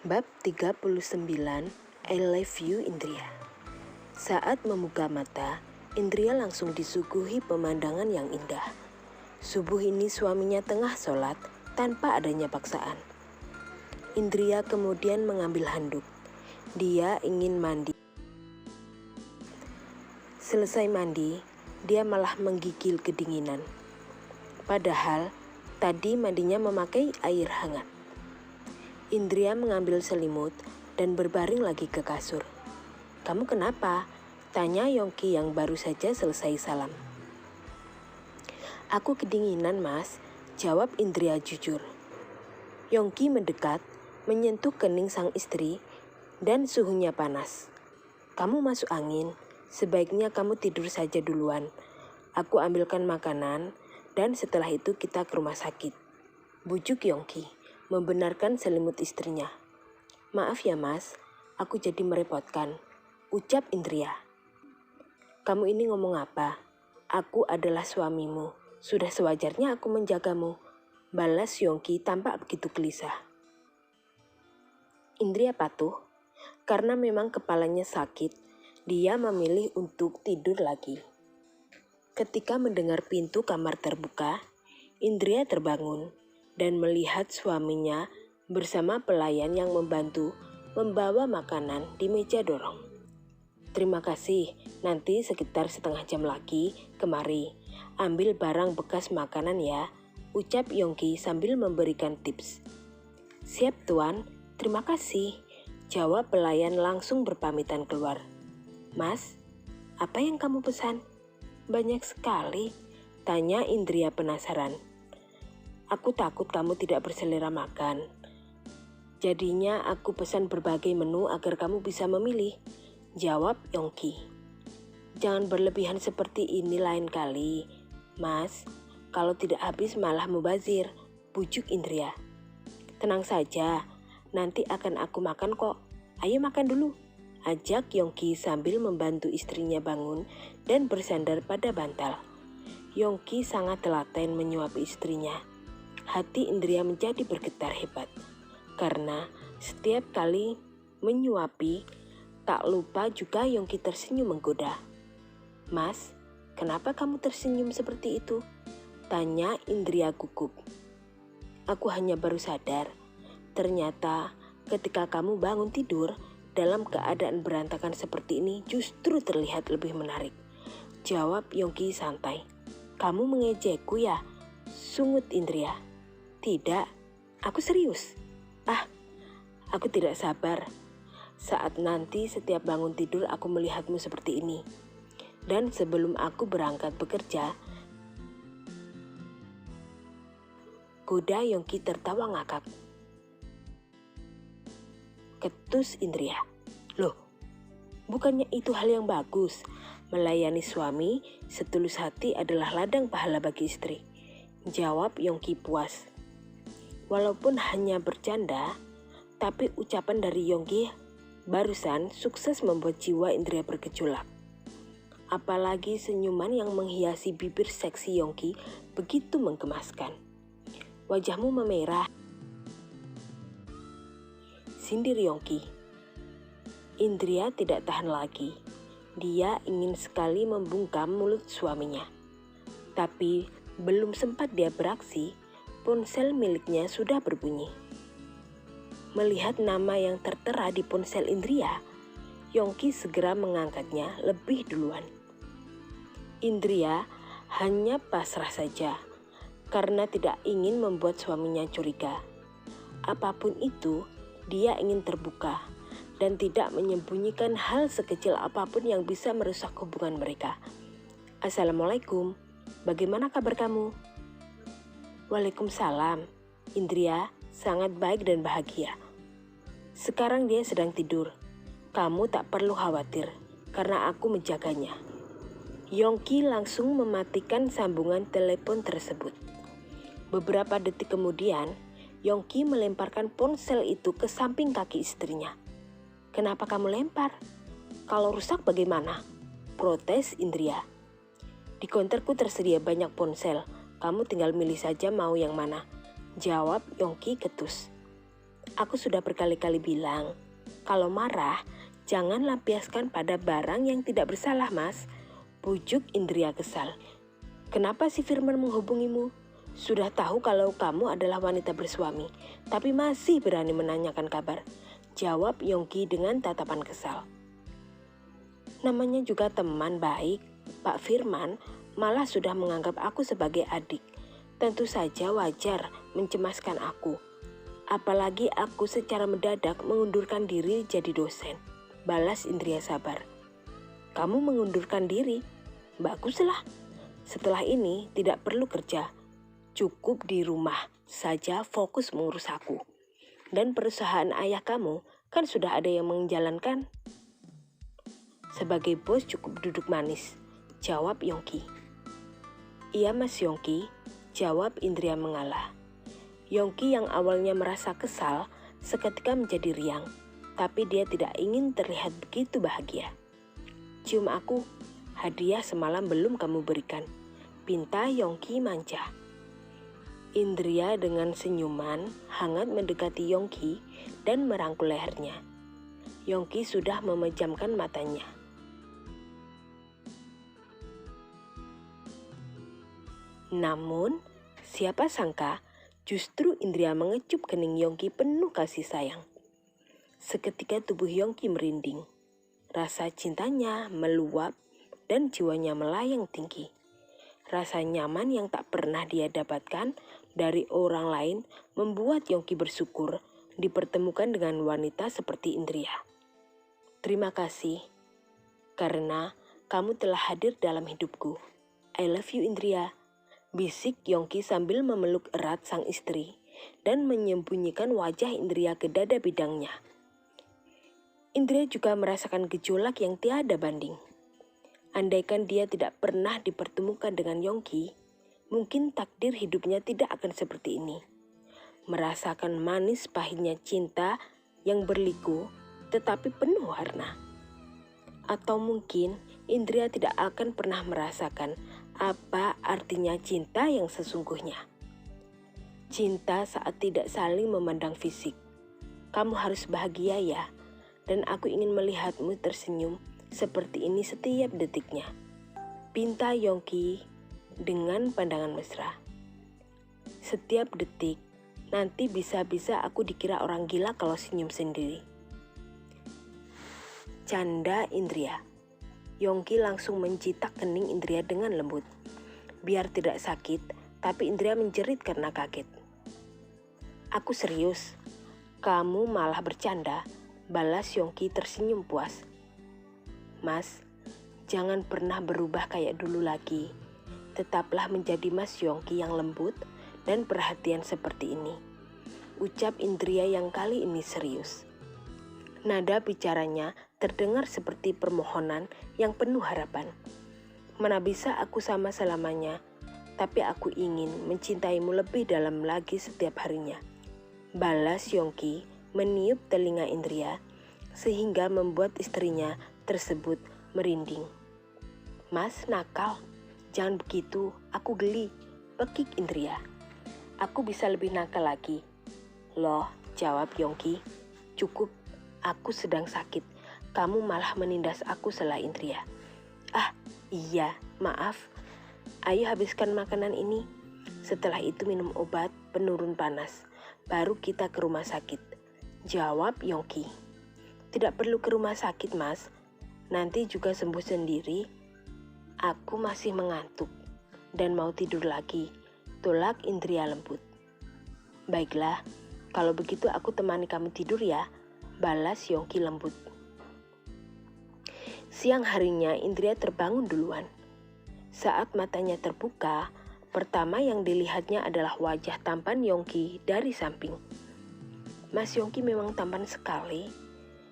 Bab 39, I Love You Indria. Saat membuka mata, Indria langsung disuguhi pemandangan yang indah. Subuh ini suaminya tengah sholat tanpa adanya paksaan. Indria kemudian mengambil handuk. Dia ingin mandi. Selesai mandi, dia malah menggigil kedinginan. Padahal, tadi mandinya memakai air hangat. Indria mengambil selimut dan berbaring lagi ke kasur. "Kamu kenapa?" tanya Yongki yang baru saja selesai salam. "Aku kedinginan, Mas," jawab Indria jujur. Yongki mendekat, menyentuh kening sang istri, dan suhunya panas. "Kamu masuk angin, sebaiknya kamu tidur saja duluan. Aku ambilkan makanan, dan setelah itu kita ke rumah sakit," bujuk Yongki, membenarkan selimut istrinya. "Maaf ya Mas, aku jadi merepotkan," ucap Indria. "Kamu ini ngomong apa? Aku adalah suamimu, sudah sewajarnya aku menjagamu," balas Yongki tampak begitu gelisah. Indria patuh, karena memang kepalanya sakit, dia memilih untuk tidur lagi. Ketika mendengar pintu kamar terbuka, Indria terbangun dan melihat suaminya bersama pelayan yang membantu membawa makanan di meja dorong. "Terima kasih, nanti sekitar setengah jam lagi kemari. Ambil barang bekas makanan ya," ucap Yongki sambil memberikan tips. "Siap Tuan, terima kasih," jawab pelayan langsung berpamitan keluar. "Mas, apa yang kamu pesan? Banyak sekali," tanya Indria penasaran. "Aku takut kamu tidak berselera makan. Jadinya aku pesan berbagai menu agar kamu bisa memilih," jawab Yongki. "Jangan berlebihan seperti ini lain kali, Mas. Kalau tidak habis malah mubazir," bujuk Indria. "Tenang saja, nanti akan aku makan kok. Ayo makan dulu," ajak Yongki sambil membantu istrinya bangun dan bersandar pada bantal. Yongki sangat telaten menyuapi istrinya. Hati Indria menjadi bergetar hebat, karena setiap kali menyuapi, tak lupa juga Yongki tersenyum menggoda. "Mas, kenapa kamu tersenyum seperti itu?" tanya Indria gugup. "Aku hanya baru sadar, ternyata ketika kamu bangun tidur dalam keadaan berantakan seperti ini justru terlihat lebih menarik," jawab Yongki santai. "Kamu mengejekku ya?" sungut Indria. "Tidak, aku serius. Aku tidak sabar saat nanti setiap bangun tidur aku melihatmu seperti ini. Dan sebelum aku berangkat bekerja," goda Yongki tertawa ngakak. Ketus Indria. "Loh, bukannya itu hal yang bagus? Melayani suami setulus hati adalah ladang pahala bagi istri," jawab Yongki puas. Walaupun hanya bercanda, tapi ucapan dari Yongki barusan sukses membuat jiwa Indria bergejolak. Apalagi senyuman yang menghiasi bibir seksi Yongki begitu menggemaskan. "Wajahmu memerah," sindir Yongki. Indria tidak tahan lagi. Dia ingin sekali membungkam mulut suaminya. Tapi belum sempat dia beraksi, ponsel miliknya sudah berbunyi. Melihat nama yang tertera di ponsel Indria, Yongki segera mengangkatnya lebih duluan. Indria hanya pasrah saja, karena tidak ingin membuat suaminya curiga. Apapun itu, dia ingin terbuka dan tidak menyembunyikan hal sekecil apapun yang bisa merusak hubungan mereka. "Assalamualaikum, bagaimana kabar kamu?" "Waalaikumsalam." Indria sangat baik dan bahagia. "Sekarang dia sedang tidur. Kamu tak perlu khawatir, karena aku menjaganya." Yongki langsung mematikan sambungan telepon tersebut. Beberapa detik kemudian, Yongki melemparkan ponsel itu ke samping kaki istrinya. "Kenapa kamu lempar? Kalau rusak bagaimana?" protes Indria. "Di konterku tersedia banyak ponsel. Kamu tinggal milih saja mau yang mana," jawab Yongki ketus. Aku sudah berkali-kali bilang, kalau marah, jangan lampiaskan pada barang yang tidak bersalah, Mas. Pujuk Indria kesal. Kenapa si Firman menghubungimu? Sudah tahu kalau kamu adalah wanita bersuami, tapi masih berani menanyakan kabar. Jawab Yongki dengan tatapan kesal. Namanya juga teman baik, Pak Firman malah sudah menganggap aku sebagai adik. Tentu saja wajar mencemaskan aku. Apalagi aku secara mendadak mengundurkan diri jadi dosen. Balas Indria sabar. Kamu mengundurkan diri? Baguslah. Setelah ini tidak perlu kerja. Cukup di rumah saja fokus mengurus aku. Dan perusahaan ayah kamu kan sudah ada yang menjalankan. Sebagai bos cukup duduk manis. Jawab Yongki. Iya Mas Yongki, jawab Indria mengalah. Yongki yang awalnya merasa kesal, seketika menjadi riang. Tapi dia tidak ingin terlihat begitu bahagia. Cium aku, hadiah semalam belum kamu berikan. Pinta Yongki manja. Indria dengan senyuman hangat mendekati Yongki dan merangkul lehernya. Yongki sudah memejamkan matanya. Namun, siapa sangka justru Indria mengecup kening Yongki penuh kasih sayang. Seketika tubuh Yongki merinding. Rasa cintanya meluap dan jiwanya melayang tinggi. Rasa nyaman yang tak pernah dia dapatkan dari orang lain membuat Yongki bersyukur dipertemukan dengan wanita seperti Indria. Terima kasih, karena kamu telah hadir dalam hidupku. I love you Indria. Bisik Yongki sambil memeluk erat sang istri dan menyembunyikan wajah Indria ke dada bidangnya. Indria juga merasakan gejolak yang tiada banding. Andaikan dia tidak pernah dipertemukan dengan Yongki, mungkin takdir hidupnya tidak akan seperti ini. Merasakan manis pahitnya cinta yang berliku tetapi penuh warna. Atau mungkin Indria tidak akan pernah merasakan apa artinya cinta yang sesungguhnya. Cinta saat tidak saling memandang fisik. Kamu harus bahagia ya, dan aku ingin melihatmu tersenyum seperti ini setiap detiknya. Pinta Yongki dengan pandangan mesra. Setiap detik, nanti bisa-bisa aku dikira orang gila kalau senyum sendiri. Canda Indria. Yongki langsung mencitak kening Indria dengan lembut. Biar tidak sakit, tapi Indria menjerit karena kaget. Aku serius. Kamu malah bercanda, balas Yongki tersenyum puas. Mas, jangan pernah berubah kayak dulu lagi. Tetaplah menjadi Mas Yongki yang lembut dan perhatian seperti ini. Ucap Indria yang kali ini serius. Nada bicaranya terdengar seperti permohonan yang penuh harapan. Mana bisa aku sama selamanya, tapi aku ingin mencintaimu lebih dalam lagi setiap harinya. Balas Yongki meniup telinga Indria sehingga membuat istrinya tersebut merinding. Mas nakal, jangan begitu, aku geli, pekik Indria. Aku bisa lebih nakal lagi. Loh, jawab Yongki, cukup. Aku sedang sakit, kamu malah menindas aku sela Indria. Ah, iya, maaf. Ayo habiskan makanan ini. Setelah itu minum obat penurun panas. Baru kita ke rumah sakit. Jawab Yongki. Tidak perlu ke rumah sakit, Mas. Nanti juga sembuh sendiri. Aku masih mengantuk dan mau tidur lagi. Tolak Indria lembut. Baiklah, kalau begitu aku temani kamu tidur ya. Balas Yongki lembut. Siang harinya Indria terbangun duluan. Saat matanya terbuka, pertama yang dilihatnya adalah wajah tampan Yongki dari samping. Mas Yongki memang tampan sekali.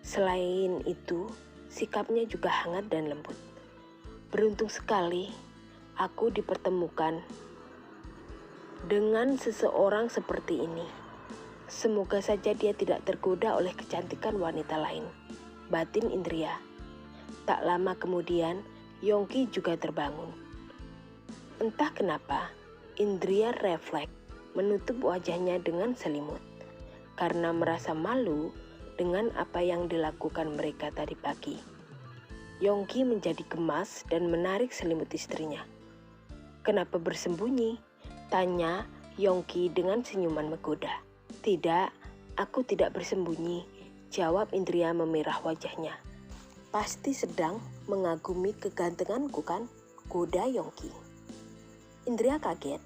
Selain itu, sikapnya juga hangat dan lembut. Beruntung sekali aku dipertemukan dengan seseorang seperti ini. Semoga saja dia tidak tergoda oleh kecantikan wanita lain. Batin Indria. Tak lama kemudian, Yongki juga terbangun. Entah kenapa, Indria refleks menutup wajahnya dengan selimut. karena merasa malu dengan apa yang dilakukan mereka tadi pagi. Yongki menjadi gemas dan menarik selimut istrinya. "Kenapa bersembunyi?" tanya Yongki dengan senyuman menggoda. "Tidak, aku tidak bersembunyi," jawab Indria memerah wajahnya. "Pasti sedang mengagumi kegantenganku kan?" goda Yongki. Indria kaget,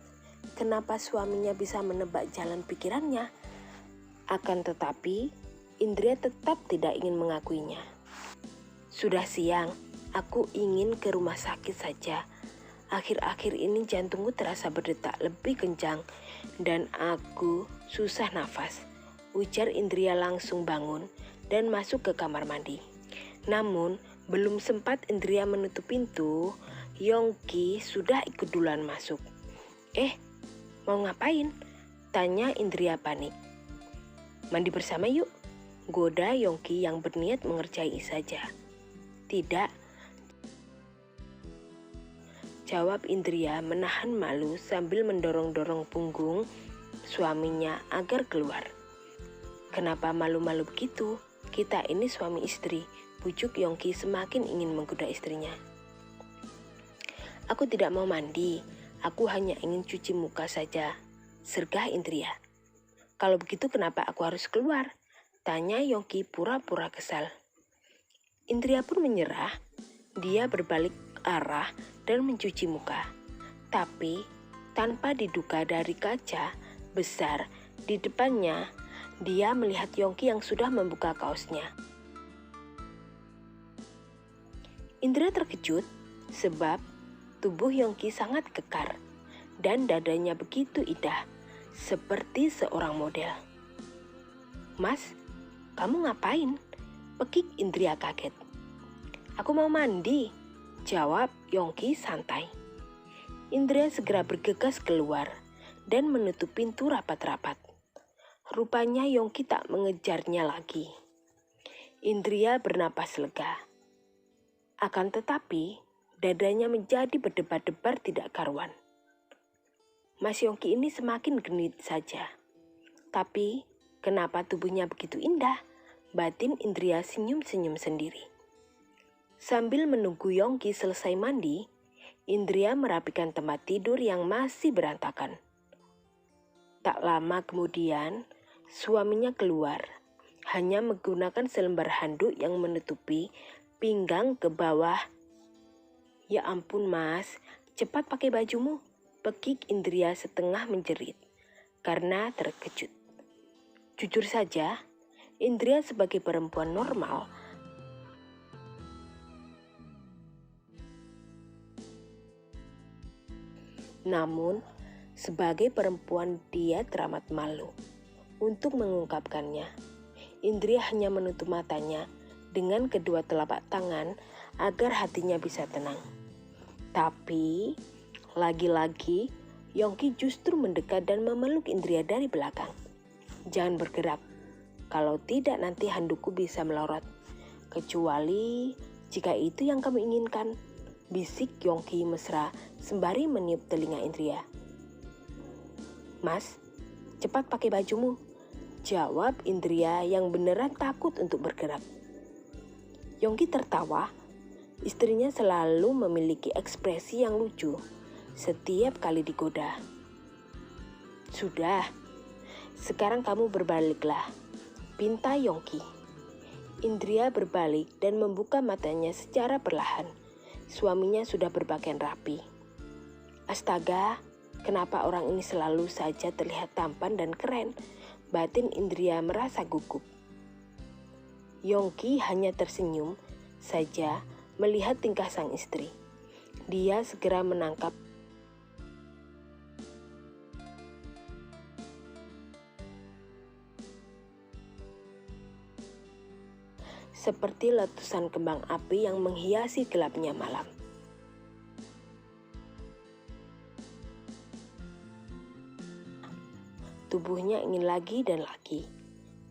kenapa suaminya bisa menebak jalan pikirannya. Akan tetapi, Indria tetap tidak ingin mengakuinya. "Sudah siang, aku ingin ke rumah sakit saja. Akhir-akhir ini jantungku terasa berdetak lebih kencang dan aku susah nafas," ujar Indria langsung bangun dan masuk ke kamar mandi. Namun, belum sempat Indria menutup pintu, Yongki sudah ikut duluan masuk. Mau ngapain?" tanya Indria panik. "Mandi bersama yuk," goda Yongki yang berniat mengerjai saja. "Tidak," jawab Indria menahan malu sambil mendorong-dorong punggung suaminya agar keluar. "Kenapa malu-malu begitu? Kita ini suami istri," bujuk Yongki semakin ingin menggoda istrinya. "Aku tidak mau mandi, aku hanya ingin cuci muka saja," sergah Indria. "Kalau begitu kenapa aku harus keluar?" tanya Yongki pura-pura kesal. Indria pun menyerah, dia berbalik arah dan mencuci muka. Tapi tanpa diduga dari kaca besar di depannya, dia melihat Yongki yang sudah membuka kaosnya. Indria terkejut sebab tubuh Yongki sangat kekar dan dadanya begitu indah, seperti seorang model. "Mas, kamu ngapain?" pekik Indria kaget. "Aku mau mandi," jawab Yongki santai. Indria segera bergegas keluar dan menutup pintu rapat-rapat. Rupanya Yongki tak mengejarnya lagi. Indria bernapas lega. Akan tetapi, dadanya menjadi berdebar-debar tidak karuan. Mas Yongki ini semakin genit saja. Tapi, kenapa tubuhnya begitu indah? Batin Indria senyum-senyum sendiri. Sambil menunggu Yongki selesai mandi, Indria merapikan tempat tidur yang masih berantakan. Tak lama kemudian, suaminya keluar, hanya menggunakan selembar handuk yang menutupi pinggang ke bawah. "Ya ampun mas, cepat pakai bajumu," pekik Indria setengah menjerit, karena terkejut. Jujur saja, Indria sebagai perempuan normal namun sebagai perempuan dia teramat malu untuk mengungkapkannya. Indria hanya menutup matanya dengan kedua telapak tangan agar hatinya bisa tenang. Tapi lagi-lagi Yongki justru mendekat dan memeluk Indria dari belakang. "Jangan bergerak, kalau tidak nanti handukku bisa melorot. Kecuali jika itu yang kamu inginkan," bisik Yongki mesra sembari meniup telinga Indria. "Mas, cepat pakai bajumu," jawab Indria yang beneran takut untuk bergerak. Yongki tertawa. Istrinya selalu memiliki ekspresi yang lucu setiap kali digoda. "Sudah, sekarang kamu berbaliklah," pinta Yongki. Indria berbalik dan membuka matanya secara perlahan. Suaminya sudah berpakaian rapi. Astaga, kenapa orang ini selalu saja terlihat tampan dan keren? Batin Indria merasa gugup. Yongki hanya tersenyum saja melihat tingkah sang istri. Dia segera menangkap seperti letusan kembang api yang menghiasi gelapnya malam. Tubuhnya ingin lagi dan lagi,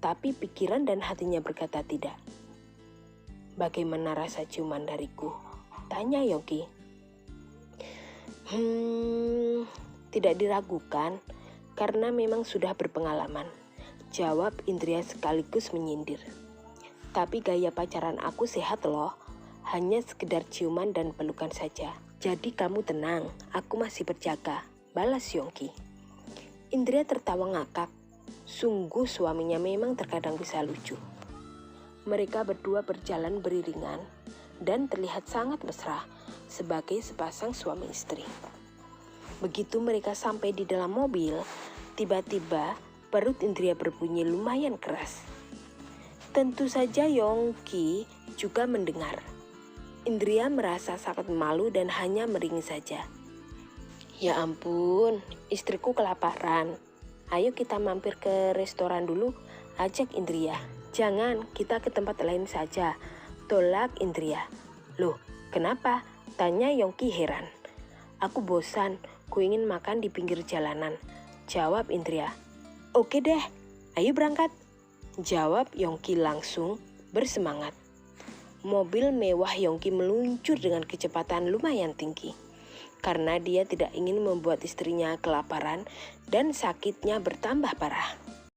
tapi pikiran dan hatinya berkata tidak. "Bagaimana rasa ciuman dariku?" tanya Yongki. Tidak diragukan, karena memang sudah berpengalaman. Jawab Indria sekaligus menyindir. Tapi gaya pacaran aku sehat loh, hanya sekedar ciuman dan pelukan saja. Jadi kamu tenang, aku masih berjaga, balas Yongki. Indria tertawa ngakak. Sungguh suaminya memang terkadang bisa lucu. Mereka berdua berjalan beriringan dan terlihat sangat mesra sebagai sepasang suami istri. Begitu mereka sampai di dalam mobil, tiba-tiba perut Indria berbunyi lumayan keras. Tentu saja Yongki juga mendengar. Indria merasa sangat malu dan hanya meringis saja. Ya ampun, istriku kelaparan. Ayo kita mampir ke restoran dulu, ajak Indria. Jangan, kita ke tempat lain saja, tolak Indria. Loh, kenapa? Tanya Yongki heran. Aku bosan, ku ingin makan di pinggir jalanan, jawab Indria. Oke deh, ayo berangkat, jawab Yongki langsung bersemangat. Mobil mewah Yongki meluncur dengan kecepatan lumayan tinggi. Karena dia tidak ingin membuat istrinya kelaparan dan sakitnya bertambah parah.